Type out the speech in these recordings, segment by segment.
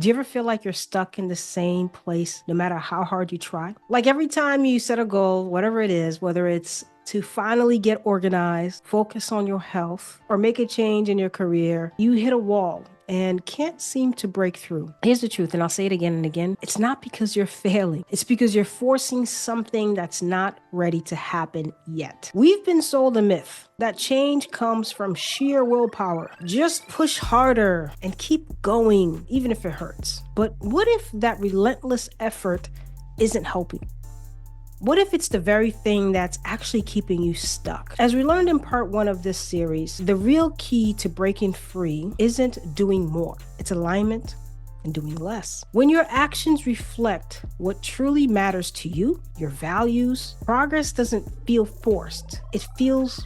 Do you ever feel like you're stuck in the same place no matter how hard you try? Like every time you set a goal, whatever it is, whether it's to finally get organized, focus on your health, or make a change in your career, you hit a wall and can't seem to break through. Here's the truth, and I'll say it again and again. It's not because you're failing. It's because you're forcing something that's not ready to happen yet. We've been sold a myth that change comes from sheer willpower. Just push harder and keep going, even if it hurts. But what if that relentless effort isn't helping? What if it's the very thing that's actually keeping you stuck? As we learned in part 1 of this series, the real key to breaking free isn't doing more. It's alignment and doing less. When your actions reflect what truly matters to you, your values, progress doesn't feel forced. It feels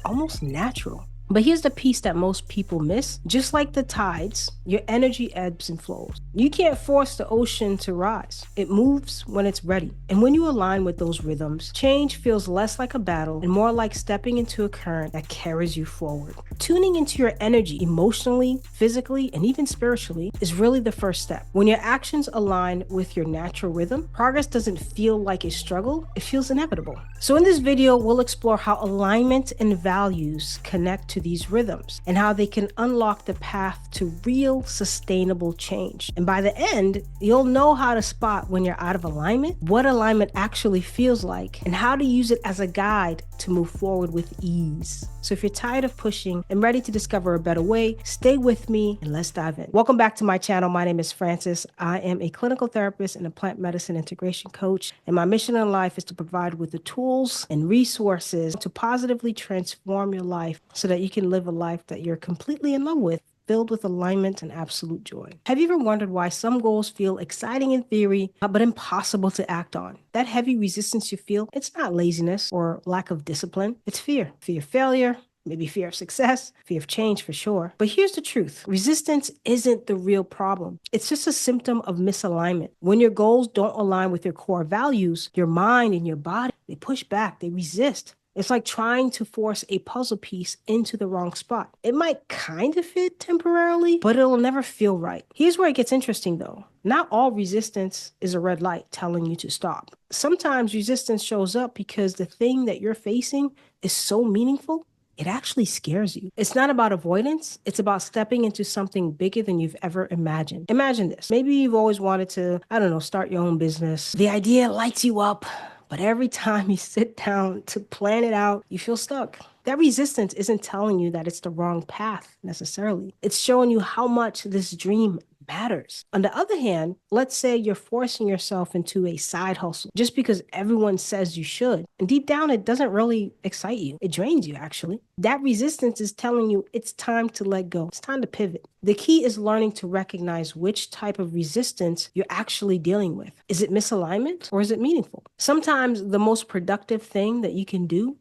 almost natural. But here's the piece that most people miss. Just like the tides, your energy ebbs and flows. You can't force the ocean to rise. It moves when it's ready. And when you align with those rhythms, change feels less like a battle and more like stepping into a current that carries you forward. Tuning into your energy emotionally, physically, and even spiritually is really the first step. When your actions align with your natural rhythm, progress doesn't feel like a struggle, it feels inevitable. So in this video, we'll explore how alignment and values connect to these rhythms and how they can unlock the path to real sustainable change. And by the end, you'll know how to spot when you're out of alignment, what alignment actually feels like, and how to use it as a guide to move forward with ease. So if you're tired of pushing and ready to discover a better way, stay with me and let's dive in. Welcome back to my channel. My name is Francis. I am a clinical therapist and a plant medicine integration coach, and my mission in life is to provide with the tools and resources to positively transform your life so that you can live a life that you're completely in love with, filled with alignment and absolute joy. Have you ever wondered why some goals feel exciting in theory, but impossible to act on? That heavy resistance you feel, it's not laziness or lack of discipline. It's fear. Fear of failure, maybe fear of success, fear of change for sure. But here's the truth. Resistance isn't the real problem. It's just a symptom of misalignment. When your goals don't align with your core values, your mind and your body, they push back, they resist. It's like trying to force a puzzle piece into the wrong spot. It might kind of fit temporarily, but it'll never feel right. Here's where it gets interesting though. Not all resistance is a red light telling you to stop. Sometimes resistance shows up because the thing that you're facing is so meaningful, it actually scares you. It's not about avoidance. It's about stepping into something bigger than you've ever imagined. Imagine this. Maybe you've always wanted to, start your own business. The idea lights you up, but every time you sit down to plan it out, you feel stuck. That resistance isn't telling you that it's the wrong path necessarily. It's showing you how much this dream matters. On the other hand, let's say you're forcing yourself into a side hustle just because everyone says you should. And deep down, it doesn't really excite you. It drains you, actually. That resistance is telling you it's time to let go. It's time to pivot. The key is learning to recognize which type of resistance you're actually dealing with. Is it misalignment or is it meaningful? Sometimes the most productive thing that you can do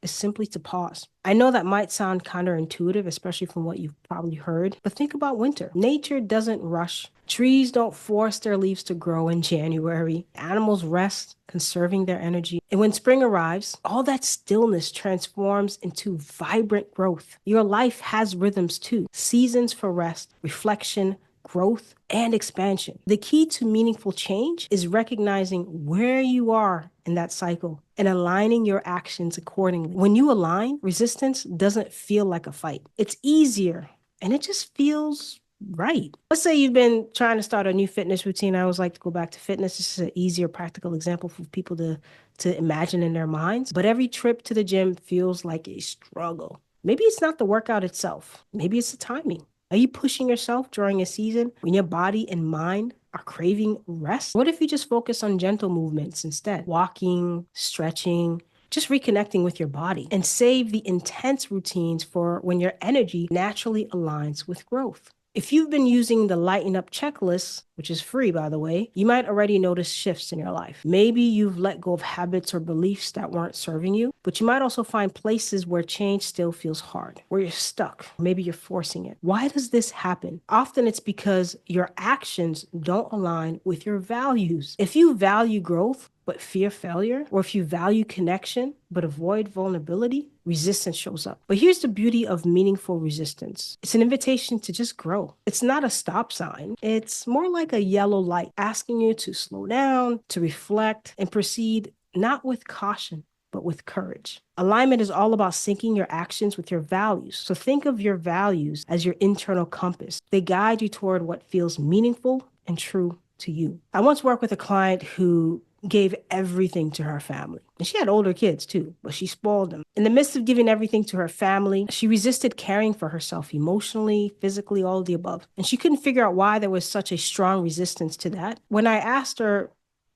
is simply to pause. I know that might sound counterintuitive, especially from what you've probably heard, but think about winter. Nature doesn't rush. Trees don't force their leaves to grow in January. Animals rest, conserving their energy. And when spring arrives, all that stillness transforms into vibrant growth. Your life has rhythms too. Seasons for rest, reflection, growth, and expansion. The key to meaningful change is recognizing where you are in that cycle and aligning your actions accordingly. When you align, resistance doesn't feel like a fight. It's easier and it just feels right. Let's say you've been trying to start a new fitness routine. I always like to go back to fitness. This is an easier practical example for people to imagine in their minds. But every trip to the gym feels like a struggle. Maybe it's not the workout itself. Maybe it's the timing. Are you pushing yourself during a season when your body and mind are craving rest? What if you just focus on gentle movements instead? Walking, stretching, just reconnecting with your body, and save the intense routines for when your energy naturally aligns with growth. If you've been using the lighten up checklist, which is free, by the way, you might already notice shifts in your life. Maybe you've let go of habits or beliefs that weren't serving you, but you might also find places where change still feels hard, where you're stuck. Maybe you're forcing it. Why does this happen? Often it's because your actions don't align with your values. If you value growth, but fear failure, or if you value connection, but avoid vulnerability, resistance shows up. But here's the beauty of meaningful resistance. It's an invitation to just grow. It's not a stop sign. It's more like a yellow light asking you to slow down, to reflect, and proceed not with caution, but with courage. Alignment is all about syncing your actions with your values. So think of your values as your internal compass. They guide you toward what feels meaningful and true to you. I once worked with a client who gave everything to her family. And she had older kids too, but she spoiled them. In the midst of giving everything to her family, she resisted caring for herself emotionally, physically, all of the above. And she couldn't figure out why there was such a strong resistance to that. When I asked her,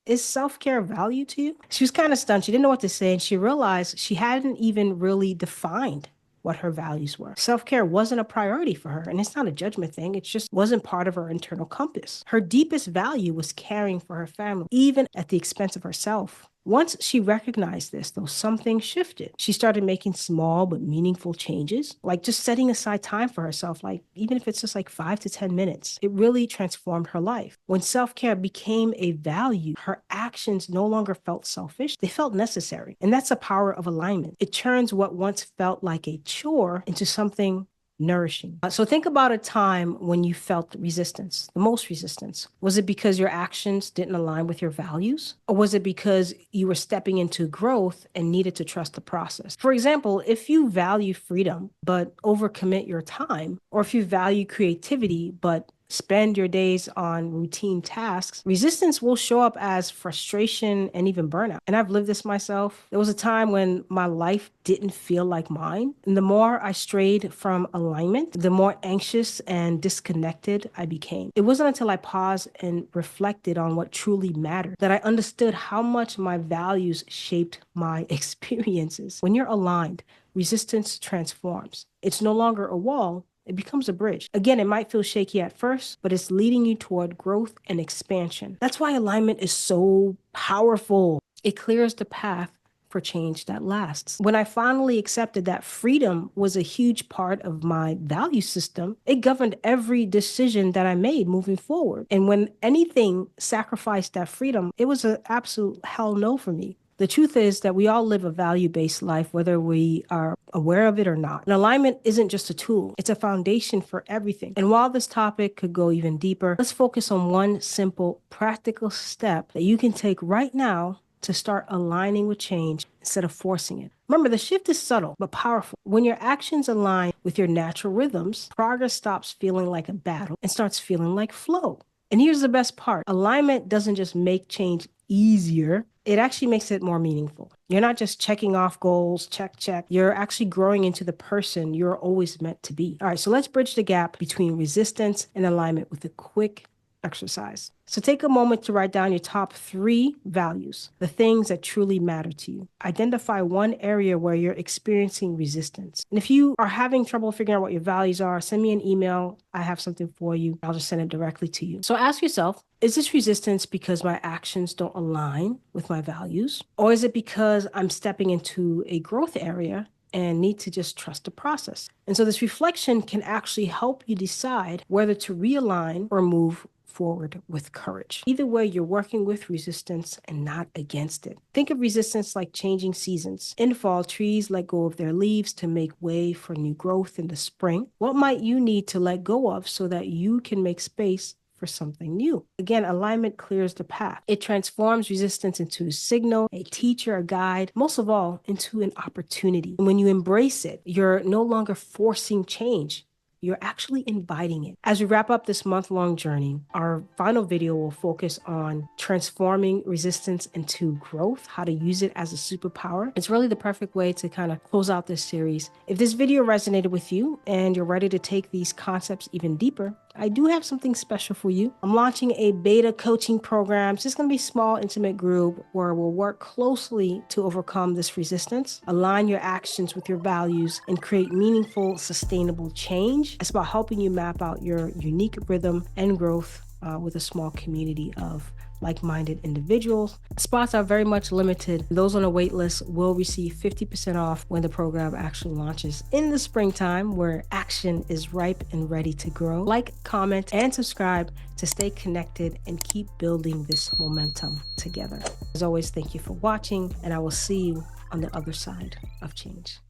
is self-care of value to you? She was kind of stunned. She didn't know what to say. And she realized she hadn't even really defined what her values were. Self-care wasn't a priority for her, and it's not a judgment thing. It just wasn't part of her internal compass. Her deepest value was caring for her family, even at the expense of herself. Once she recognized this, though, something shifted. She started making small but meaningful changes, like just setting aside time for herself, like even if it's just like 5 to 10 minutes. It really transformed her life. When self-care became a value, her actions no longer felt selfish. They felt necessary. And that's the power of alignment. It turns what once felt like a chore into something nourishing. So think about a time when you felt resistance, the most resistance. Was it because your actions didn't align with your values? Or was it because you were stepping into growth and needed to trust the process? For example, if you value freedom but overcommit your time, or if you value creativity but spend your days on routine tasks, resistance will show up as frustration and even burnout. And I've lived this myself. There was a time when my life didn't feel like mine. And the more I strayed from alignment, the more anxious and disconnected I became. It wasn't until I paused and reflected on what truly mattered that I understood how much my values shaped my experiences. When you're aligned, resistance transforms. It's no longer a wall. It becomes a bridge. Again, it might feel shaky at first, but it's leading you toward growth and expansion. That's why alignment is so powerful. It clears the path for change that lasts. When I finally accepted that freedom was a huge part of my value system, it governed every decision that I made moving forward. And when anything sacrificed that freedom, it was an absolute hell no for me. The truth is that we all live a value-based life, whether we are aware of it or not. And alignment isn't just a tool, it's a foundation for everything. And while this topic could go even deeper, let's focus on one simple, practical step that you can take right now to start aligning with change instead of forcing it. Remember, the shift is subtle but powerful. When your actions align with your natural rhythms, progress stops feeling like a battle and starts feeling like flow. And here's the best part. Alignment doesn't just make change easier, it actually makes it more meaningful. You're not just checking off goals, check. You're actually growing into the person you're always meant to be. All right, so let's bridge the gap between resistance and alignment with a quick exercise. So take a moment to write down your top 3 values, the things that truly matter to you. Identify one area where you're experiencing resistance. And if you are having trouble figuring out what your values are, send me an email. I have something for you. I'll just send it directly to you. So ask yourself, is this resistance because my actions don't align with my values? Or is it because I'm stepping into a growth area and need to just trust the process? And so this reflection can actually help you decide whether to realign or move forward with courage. Either way, you're working with resistance and not against it. Think of resistance like changing seasons. In fall, trees let go of their leaves to make way for new growth in the spring. What might you need to let go of so that you can make space for something new? Again, alignment clears the path. It transforms resistance into a signal, a teacher, a guide, most of all, into an opportunity. And when you embrace it, you're no longer forcing change. You're actually inviting it. As we wrap up this month-long journey, our final video will focus on transforming resistance into growth, how to use it as a superpower. It's really the perfect way to kind of close out this series. If this video resonated with you and you're ready to take these concepts even deeper, I do have something special for you. I'm launching a beta coaching program. It's just going to be a small, intimate group where we'll work closely to overcome this resistance, align your actions with your values, and create meaningful, sustainable change. It's about helping you map out your unique rhythm and growth with a small community of like-minded individuals. Spots are very much limited. Those on a wait list will receive 50% off when the program actually launches in the springtime, where action is ripe and ready to grow. Like, comment, and subscribe to stay connected and keep building this momentum together. As always, thank you for watching, and I will see you on the other side of change.